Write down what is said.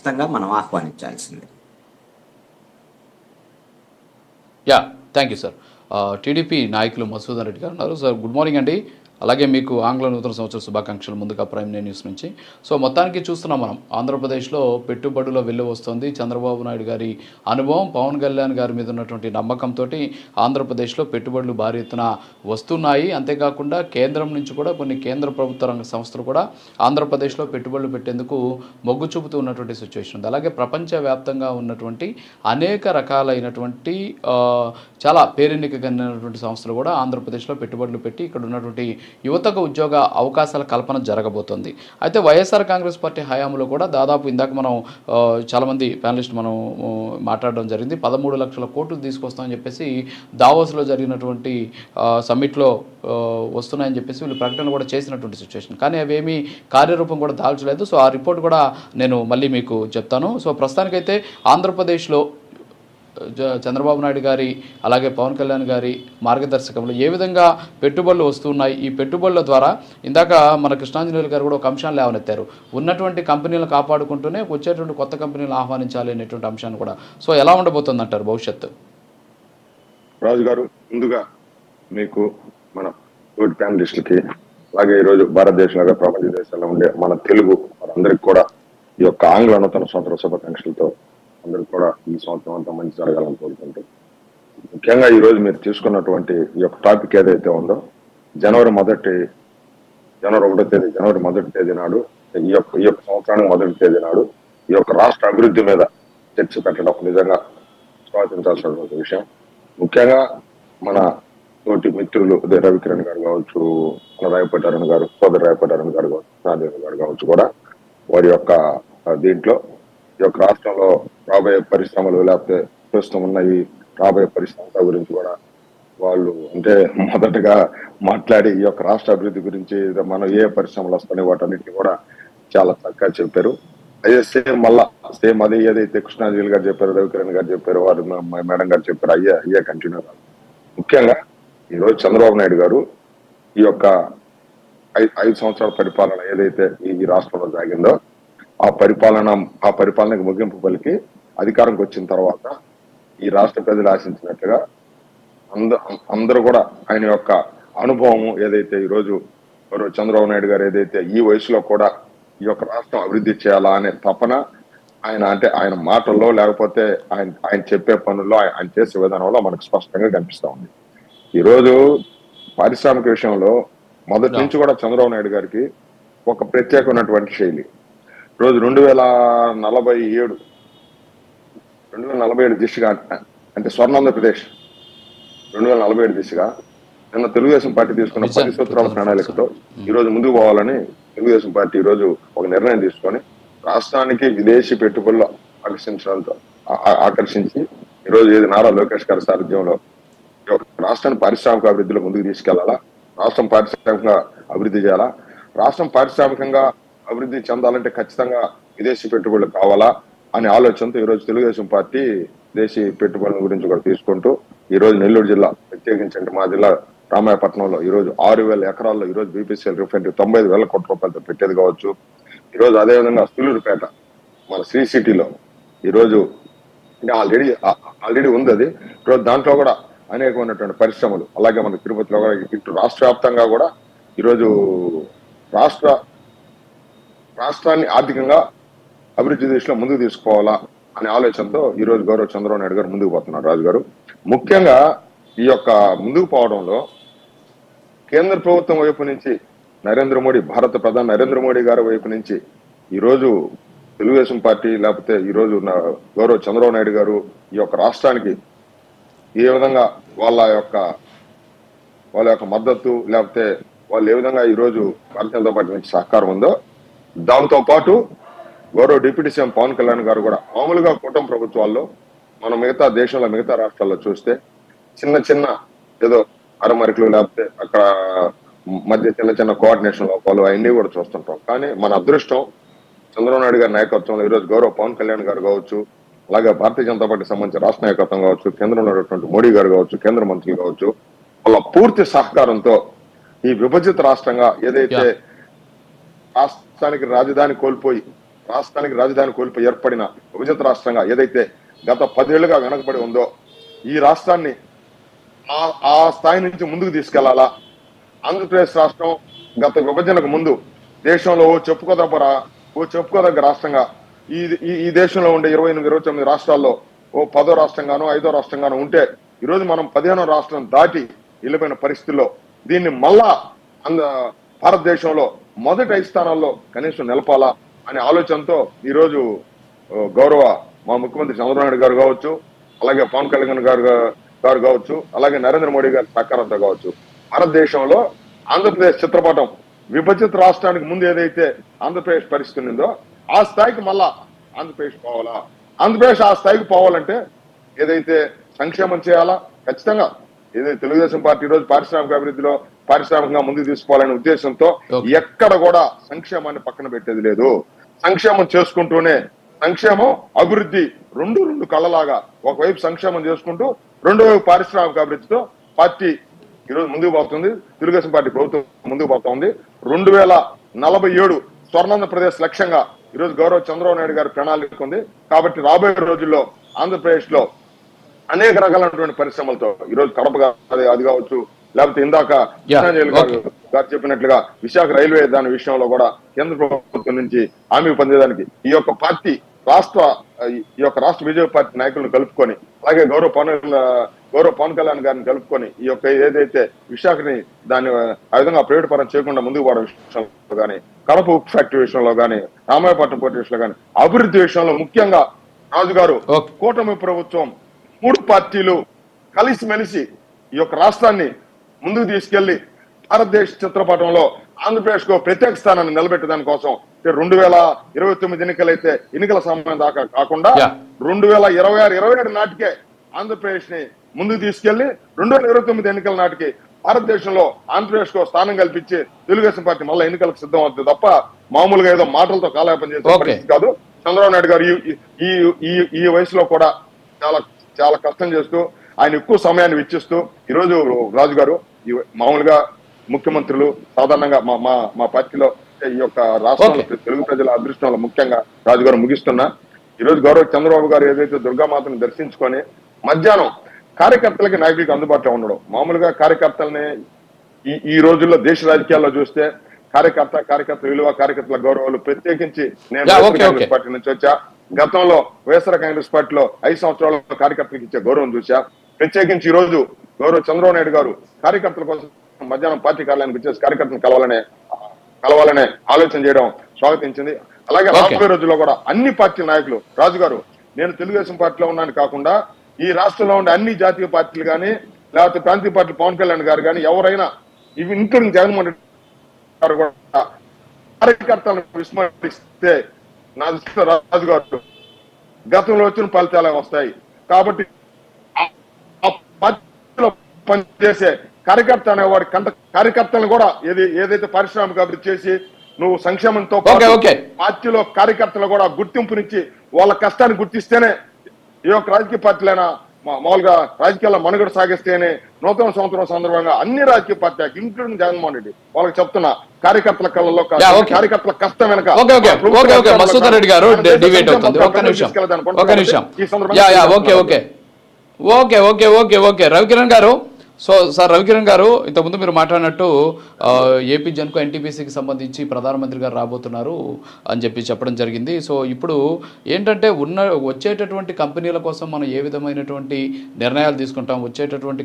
ఖచ్చితంగా మనం ఆహ్వానించాల్సిందే. Yeah, thank you sir. TDP నాయకులు మసూదన్ రెడ్డి గారు ఉన్నారు. సార్ గుడ్ మార్నింగ్ అండి. అలాగే మీకు ఆంగ్ల నూతన సంవత్సర శుభాకాంక్షలు ముందుగా ప్రైమ్ న్యూస్ నుంచి. సో మొత్తానికి చూస్తున్నాం మనం ఆంధ్రప్రదేశ్లో పెట్టుబడుల వెల్లు వస్తుంది. చంద్రబాబు నాయుడు గారి అనుభవం, పవన్ కళ్యాణ్ గారి మీద ఉన్నటువంటి నమ్మకంతో ఆంధ్రప్రదేశ్లో పెట్టుబడులు భారీ ఎత్తున వస్తున్నాయి. అంతేకాకుండా కేంద్రం నుంచి కూడా కొన్ని కేంద్ర ప్రభుత్వ రంగ సంస్థలు కూడా ఆంధ్రప్రదేశ్లో పెట్టుబడులు పెట్టేందుకు మొగ్గు చూపుతూ ఉన్నటువంటి సిచ్యువేషన్ ఉంది. అలాగే ప్రపంచవ్యాప్తంగా ఉన్నటువంటి అనేక రకాలైనటువంటి చాలా పేరెన్నికగలిగినటువంటి సంస్థలు కూడా ఆంధ్రప్రదేశ్లో పెట్టుబడులు పెట్టి ఇక్కడ ఉన్నటువంటి యువతకు ఉద్యోగ అవకాశాల కల్పన జరగబోతోంది. అయితే వైఎస్ఆర్ కాంగ్రెస్ పార్టీ హయాంలో కూడా దాదాపు ఇందాక మనం చాలామంది ప్యానలిస్ట్ మనం మాట్లాడడం జరిగింది. 13 లక్షల కోట్లు తీసుకొస్తామని చెప్పేసి దావోస్లో జరిగినటువంటి సమ్మిట్లో వస్తున్నాయని చెప్పేసి వీళ్ళు ప్రకటన కూడా చేసినటువంటి సిచ్యువేషన్. కానీ అవేమీ కార్యరూపం కూడా దాల్చలేదు. సో ఆ రిపోర్ట్ కూడా నేను మళ్ళీ మీకు చెప్తాను. సో ప్రస్తుతానికైతే ఆంధ్రప్రదేశ్లో చంద్రబాబు నాయుడు గారి అలాగే పవన్ కళ్యాణ్ గారి మార్గదర్శకంలో ఏ విధంగా పెట్టుబడులు వస్తున్నాయి, ఈ పెట్టుబడుల ద్వారా ఇందాక మన కృష్ణాంజనేయులు గారు కూడా ఒక అంశాన్ని లేవనెత్తారు. ఉన్నటువంటి కంపెనీలను కాపాడుకుంటూనే వచ్చేటువంటి కొత్త కంపెనీలు ఆహ్వానించాలి అనేటువంటి అంశాన్ని కూడా. సో ఎలా ఉండబోతుంది అంటారు భవిష్యత్తు? రాజు గారు, ముందుగా మీకు మన తోటి ప్యానలిస్టులకి అలాగే ఈరోజు భారతదేశంలో ప్రపంచ దేశాల్లో ఉండే మన తెలుగు వారందరికీ కూడా ఈ యొక్క ఆంగ్ల నూతన సంవత్సర శుభాకాంక్షలతో అందరికి కూడా ఈ సంవత్సరం అంతా మంచి జరగాలని కోరుకుంటూ, ముఖ్యంగా ఈ రోజు మీరు తీసుకున్నటువంటి ఈ యొక్క టాపిక్ ఏదైతే ఉందో జనవరి 1వ తేదీ జనవరి 1వ తేదీ నాడు ఈ యొక్క సంవత్సరానికి 1వ తేదీ నాడు ఈ యొక్క రాష్ట్ర అభివృద్ధి మీద చర్చ పెట్టడం నిజంగా స్వాగతించాల్సినటువంటి విషయం. ముఖ్యంగా మన తోటి మిత్రులు రవికిరణ్ గారు కావచ్చు, మన రాయపట్టారన్ గారు, సోదరు రాయపట్టారన్ గారు కావచ్చు, నాదేవ్ గారు కావచ్చు కూడా వారి యొక్క దీంట్లో ఈ యొక్క రాష్ట్రంలో రాబోయే పరిశ్రమలు లేకపోతే ప్రస్తుతం ఉన్న ఈ రాబోయే పరిశ్రమల గురించి కూడా వాళ్ళు అంటే మొదటగా మాట్లాడి ఈ యొక్క రాష్ట్ర అభివృద్ధి గురించి మనం ఏ పరిశ్రమలు వస్తాయి వాటన్నిటిని కూడా చాలా చక్కగా చెప్పారు. అదే సేమ్ అదే ఏదైతే కృష్ణాంజలి గారు చెప్పారు, రవికిరణ్ గారు చెప్పారు, వారు మేడం గారు చెప్పారు, అయ్యే కంటిన్యూ కాదు. ముఖ్యంగా ఈరోజు చంద్రబాబు నాయుడు గారు ఈ యొక్క 5 సంవత్సరాల పరిపాలన ఏదైతే ఈ రాష్ట్రంలో సాగిందో ఆ పరిపాలనకు ముగింపు పలికి అధికారంకి వచ్చిన తర్వాత ఈ రాష్ట్ర ప్రజలు ఆశించినట్టుగా అందరూ కూడా ఆయన యొక్క అనుభవం ఏదైతే ఈరోజు చంద్రబాబు నాయుడు గారు ఏదైతే ఈ వయసులో కూడా ఈ యొక్క రాష్ట్రం అభివృద్ధి చేయాలా అనే తపన ఆయన మాటల్లో లేకపోతే ఆయన చెప్పే పనుల్లో ఆయన చేసే విధానంలో మనకు స్పష్టంగా కనిపిస్తా ఉంది. ఈరోజు పారిశ్రామిక విషయంలో మొదటి నుంచి కూడా చంద్రబాబు నాయుడు గారికి ఒక ప్రత్యేకమైనటువంటి శైలి. రోజు 2047 దిశగా అంటే స్వర్ణాంధ్రప్రదేశ్ 2047 దిశగా నిన్న తెలుగుదేశం పార్టీ తీసుకున్న 10 సూత్రాల ప్రణాళికతో ఈ రోజు ముందుకు పోవాలని తెలుగుదేశం పార్టీ ఈ రోజు ఒక నిర్ణయం తీసుకొని రాష్ట్రానికి విదేశీ పెట్టుబడులు ఆకర్షించి ఈరోజు ఏది నారా లోకేష్ గారి సారథ్యంలో రాష్ట్రాన్ని పారిశ్రామిక అభివృద్ధిలో ముందుకు తీసుకెళ్లాలా, రాష్ట్రం పారిశ్రామికంగా అభివృద్ధి చేయాలా, రాష్ట్రం పారిశ్రామికంగా అభివృద్ధి చెందాలంటే ఖచ్చితంగా విదేశీ పెట్టుబడులు కావాలా అనే ఆలోచనతో ఈరోజు తెలుగుదేశం పార్టీ విదేశీ పెట్టుబడుల గురించి కూడా తీసుకుంటూ ఈరోజు నెల్లూరు జిల్లా ప్రత్యేకించండి మా జిల్లా రామాయపట్నంలో ఈరోజు 6,000 ఎకరాల్లో ఈరోజు బీపీసీఎల్ రిఫైనరీ 95,000 కోట్ల రూపాయలతో పెట్టేది కావచ్చు. ఈరోజు అదేవిధంగా సూలూరుపేట మన శ్రీ సిటీలో ఈరోజు ఆల్రెడీ ఉంది అది. ఈరోజు దాంట్లో కూడా అనేకమైనటువంటి పరిశ్రమలు, అలాగే మన తిరుపతిలో కూడా ఇటు రాష్ట్ర వ్యాప్తంగా కూడా ఈరోజు రాష్ట్రాన్ని ఆర్థికంగా అభివృద్ధి దిశలో ముందుకు తీసుకోవాలా అనే ఆలోచనతో ఈ రోజు గౌరవ చంద్రబాబు నాయుడు గారు ముందుకు పోతున్నారు. రాజు గారు, ముఖ్యంగా ఈ యొక్క ముందుకు పోవడంలో కేంద్ర ప్రభుత్వం వైపు నుంచి భారత ప్రధాని నరేంద్ర మోడీ గారి వైపు నుంచి ఈరోజు తెలుగుదేశం పార్టీ లేకపోతే ఈరోజు గౌరవ చంద్రబాబు నాయుడు గారు ఈ యొక్క రాష్ట్రానికి ఏ విధంగా వాళ్ళ యొక్క మద్దతు లేకపోతే వాళ్ళు ఏ విధంగా ఈరోజు భారతీయ జనతా పార్టీ నుంచి సహకారం ఉందో దాంతో పాటు గౌరవ డిప్యూటీ సీఎం పవన్ కళ్యాణ్ గారు కూడా మామూలుగా కూటమి ప్రభుత్వాల్లో మనం మిగతా రాష్ట్రాల్లో చూస్తే చిన్న ఏదో అరమరికలు లేకపోతే అక్కడ మధ్య చిన్న కోఆర్డినేషన్ లోపాలు అవన్నీ కూడా చూస్తుంటాం. కానీ మన అదృష్టం చంద్రబాబు నాయుడు గారి నాయకత్వంలో ఈరోజు గౌరవ పవన్ కళ్యాణ్ గారు కావచ్చు, అలాగే భారతీయ జనతా పార్టీ సంబంధించిన రాష్ట్ర నాయకత్వం కావచ్చు, కేంద్రంలో ఉన్నటువంటి మోడీ గారు కావచ్చు, కేంద్ర మంత్రులు కావచ్చు, వాళ్ళ పూర్తి సహకారంతో ఈ విభజిత రాష్ట్రంగా ఏదైతే రాష్ట్రానికి రాజధాని కోల్పోయి రాష్ట్రానికి రాజధాని కోల్పోయి ఏర్పడిన విభజిత రాష్ట్రంగా ఏదైతే గత 10 ఏళ్లుగా వెనకబడి ఉందో ఈ రాష్ట్రాన్ని ఆ స్థాయి నుంచి ముందుకు తీసుకెళ్లాలా. ఆంధ్రప్రదేశ్ రాష్ట్రం గత విభజనకు ముందు దేశంలో ఓ చెప్పుకోదగ్గ రాష్ట్రంగా ఈ దేశంలో ఉండే 28-29 రాష్ట్రాల్లో ఓ 10వ రాష్ట్రంగానో 5వ రాష్ట్రంగానో ఉంటే ఈరోజు మనం 15వ రాష్ట్రం దాటి వెళ్ళిపోయిన పరిస్థితుల్లో దీన్ని మళ్ళా భారతదేశంలో మొదటి 5 స్థానాల్లో కనీసం నిలపాలా అనే ఆలోచనతో ఈరోజు గౌరవ మా ముఖ్యమంత్రి చంద్రబాబు నాయుడు గారు కావచ్చు, అలాగే పవన్ కళ్యాణ్ గారు కావచ్చు, అలాగే నరేంద్ర మోడీ గారి సహకారంతో కావచ్చు భారతదేశంలో ఆంధ్రప్రదేశ్ చిత్రపటం విభజిత రాష్ట్రానికి ముందు ఏదైతే ఆంధ్రప్రదేశ్ పరిస్థితి ఉందో ఆ స్థాయికి మళ్ళా ఆంధ్రప్రదేశ్ పోవాలా. ఆంధ్రప్రదేశ్ ఆ స్థాయికి పోవాలంటే ఏదైతే సంక్షేమం చేయాలా ఖచ్చితంగా ఏదైతే తెలుగుదేశం పార్టీ ఈరోజు పారిశ్రామిక అభివృద్ధిలో పారిశ్రామికంగా ముందుకు తీసుకోవాలనే ఉద్దేశంతో ఎక్కడ కూడా సంక్షేమాన్ని పక్కన పెట్టేది లేదు. సంక్షేమం చేసుకుంటూనే సంక్షేమం అభివృద్ధి రెండు కళ్ళలాగా ఒకవైపు సంక్షేమం చేసుకుంటూ రెండో వైపు పారిశ్రామిక అభివృద్ధితో పార్టీ ఈరోజు ముందుకు పోతుంది. తెలుగుదేశం పార్టీ ప్రభుత్వం ముందుకు పోతుంది. 2047 స్వర్ణాంధ్రప్రదేశ్ లక్ష్యంగా ఈరోజు గౌరవ చంద్రబాబు నాయుడు గారి ప్రణాళిక ఉంది. కాబట్టి రాబోయే రోజుల్లో ఆంధ్రప్రదేశ్ లో అనేక రకాలైనటువంటి పరిశ్రమలతో ఈరోజు కడప అది కావచ్చు, లేకపోతే ఇందాక గారు చెప్పినట్లుగా విశాఖ రైల్వే దాని విషయంలో కూడా కేంద్ర ప్రభుత్వం నుంచి హామీ పొందేదానికి ఈ యొక్క రాష్ట్ర బీజేపీ పార్టీ నాయకులను కలుపుకొని అలాగే గౌరవ పవన్ కళ్యాణ్ గారిని కలుపుకొని ఈ యొక్క ఏదైతే విశాఖని దాన్ని ఆ విధంగా ప్రైవేట్ పరం చేయకుండా ముందుకు పోవడం విషయంలో కానీ, కడప ఉక్కు ఫ్యాక్టరీ విషయంలో కానీ, రామాయపట్నం పోర్టు విషయంలో కానీ, అభివృద్ధి విషయంలో ముఖ్యంగా రాజు గారు కూటమి ప్రభుత్వం 3 పార్టీలు కలిసిమెలిసి ఈ యొక్క రాష్ట్రాన్ని ముందుకు తీసుకెళ్లి భారతదేశ చిత్రపటంలో ఆంధ్రప్రదేశ్ కు ప్రత్యేక స్థానాన్ని నిలబెట్టడానికి కోసం 2029 ఎన్నికలైతే ఎన్నికల సమయం దాకా కాకుండా 2026-27 నాటికే ఆంధ్రప్రదేశ్ ని ముందుకు తీసుకెళ్లి 2029 ఎన్నికల నాటికి భారతదేశంలో ఆంధ్రప్రదేశ్ కు స్థానం కల్పించి తెలుగుదేశం పార్టీ మళ్ళీ ఎన్నికలకు సిద్ధం అవుతుంది తప్ప మామూలుగా ఏదో మాటలతో కాలయాపన చేసే పరిస్థితి కాదు. చంద్రబాబు నాయుడు గారు ఈ వయసులో కూడా చాలా కష్టం చేస్తూ ఆయన ఎక్కువ సమయాన్ని వెచ్చిస్తూ ఈరోజు రాజు గారు మామూలుగా ముఖ్యమంత్రులు సాధారణంగా మా పార్టీలో ఈ యొక్క రాష్ట్రంలో తెలుగు ప్రజల అదృష్టంలో ముఖ్యంగా రాజు గారు ముగిస్తున్నా. ఈరోజు గౌరవ చంద్రబాబు గారు ఏదైతే దుర్గామాతను దర్శించుకొని మధ్యాహ్నం కార్యకర్తలకి నాయకులకి అందుబాటులో ఉండడం. మామూలుగా కార్యకర్తలని ఈ రోజుల్లో దేశ రాజకీయాల్లో చూస్తే కార్యకర్త విలువ, కార్యకర్తల గౌరవాలు ప్రత్యేకించి నేను కాంగ్రెస్ పార్టీ నుంచి వచ్చా. గతంలో వైఎస్ఆర్ కాంగ్రెస్ పార్టీలో 5 సంవత్సరాల్లో కార్యకర్తలకు ఇచ్చే గౌరవం చూసా. ప్రత్యేకించి ఈ రోజు గౌరవ చంద్రబాబు నాయుడు గారు కార్యకర్తల కోసం మధ్యాహ్నం పార్టీ కార్యాలయానికి వచ్చేసి కార్యకర్తలను కలవాలనే ఆలోచన చేయడం స్వాగతించింది. అలాగే రాబోయే రోజుల్లో కూడా అన్ని పార్టీ నాయకులు రాజు గారు నేను తెలుగుదేశం పార్టీలో ఉన్నాను కాకుండా ఈ రాష్ట్రంలో ఉండే అన్ని జాతీయ పార్టీలు కానీ లేకపోతే ప్రాంతీయ పార్టీలు పవన్ కళ్యాణ్ గారు కానీ ఎవరైనా ఇవి ఇంక్లూడింగ్ జగన్మోహన్ రెడ్డి గారు కూడా కార్యకర్తలను విస్మరిస్తే నా దృష్టిలో రాజు గారు గతంలో వచ్చిన ఫలితాలే వస్తాయి. కాబట్టి ఆ పార్టీలో పనిచేసే కార్యకర్త అనేవాడి కార్యకర్తలను కూడా ఏదైతే పారిశ్రామిక అభివృద్ధి చేసి నువ్వు సంక్షేమంతో పార్టీలో కార్యకర్తలు కూడా గుర్తింపునిచ్చి వాళ్ళ కష్టాన్ని గుర్తిస్తేనే ఈ యొక్క రాజకీయ పార్టీలైనా మామూలుగా రాజకీయాల్లో మనుగడ సాగిస్తేనే నూతన సంవత్సరం సందర్భంగా అన్ని రాజకీయ పార్టీలకు ఇంక్లూడింగ్ జగన్మోహన్ రెడ్డి వాళ్ళకి చెప్తున్నా కార్యకర్తల కళ్ళలో కార్యకర్తల కష్టం వెనక మసూదన్ రెడ్డి గారు డిబేట్ అవుతుంది. ఓకే రవికిరణ్ గారు. సో సార్ రవికిరణ్ గారు, ఇంతకుముందు మీరు మాట్లాడినట్టు ఏపీ జన్కో ఎన్టీపీసీకి సంబంధించి ప్రధానమంత్రి గారు రాబోతున్నారు అని చెప్పడం జరిగింది. సో ఇప్పుడు ఏంటంటే వచ్చేటటువంటి కంపెనీల కోసం మనం ఏ విధమైనటువంటి నిర్ణయాలు తీసుకుంటాం, వచ్చేటటువంటి